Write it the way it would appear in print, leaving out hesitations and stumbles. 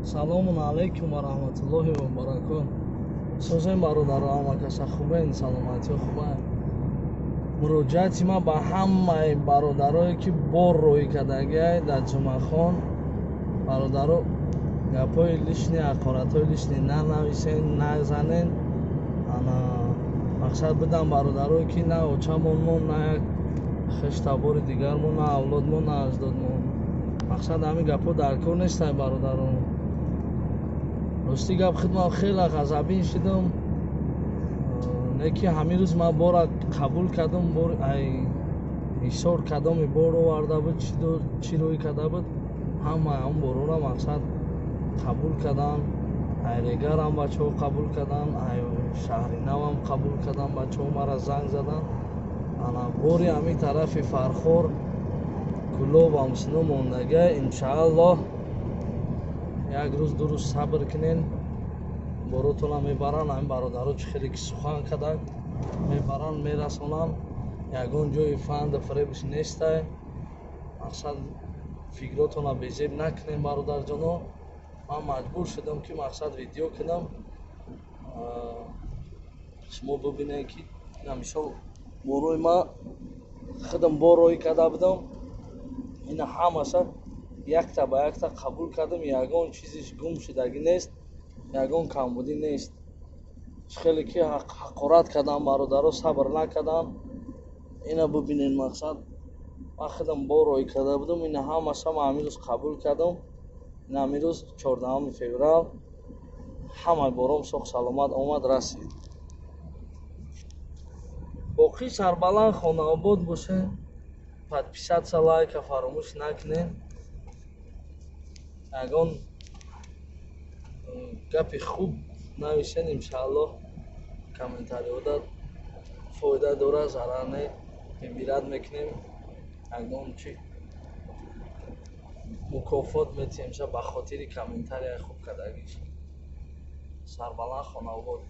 Салому алейкум ва раҳматуллоҳи ва баракот. Созем бародаро амакаса хубен, саломатӣ хуба. Муроҷиати ман ба ҳамаи бародарое ки бор роҳӣ кардагиай дар ҷумъахон, бародаро гапҳои лишни ҳақоратҳои лишни нанависен, назанен. Ана мақсад бидам бародарое ки на очамонмон, на як хештабори дигармон, на авлодмон, на аҷдодмон. Мақсад ҳамин гапҳо дар кор нестай бародаро. Рости гап хидмат хеле ғазабин шудам. Не ки ҳамин рӯз ман бора қабул кардам, бор ай ҳисор кадоми бор оварда буд, чӣ рӯй карда буд, ҳамаи он борора мақсад қабул кардам. Ай регарам бачаҳо қабул кардам, ай шаҳри навам қабул кардам, бачаҳо мара занг задан. Ана бори ҳамин тарафи Фархор Кулобам сино мондагиай. Иншааллоҳ як рӯз ду рӯз сабр кунен, боротона мебаранд. Ҳамин бародаро чӣ хеле ки сухан карданд, мебаранд, мерасонанд. Ягон ҷои фанду фребш нестай. Мақсад фикротона безеб накунем бародарҷоно. Ман маҷбур шудам ки мақсад видео кунам, шумо бубинед ки ина мисол борои ман худам бор роҳӣ карда будам. Ина ҳамаша якта ба якта қабул кардам. Ягон чизиш гум шудагӣ нест, ягон камбудӣ нест. Чӣ хеле ки ҳақорат кардам бародаро, сабр накарданд. Ина бубинед мақсад ман худам бор роҳӣ карда будам. Ина ҳамаша ман ҳамин рӯз қабул кардам. Ина ҳамин рӯз 14 феврал ҳамаи бором соҳ саломат омад расид. боқӣ сарбаланд хонаобод бошед. подписаться, лайка фаромӯш накунед. ягон гапи хуб нависен, иншааллоҳ комментариҳода фоида дорад, зарар не. мебирад мекунем, ягон чи мукофот метиҳем ба хотири комментарияи хуб кардагиш. Сарбаланд хонаобод.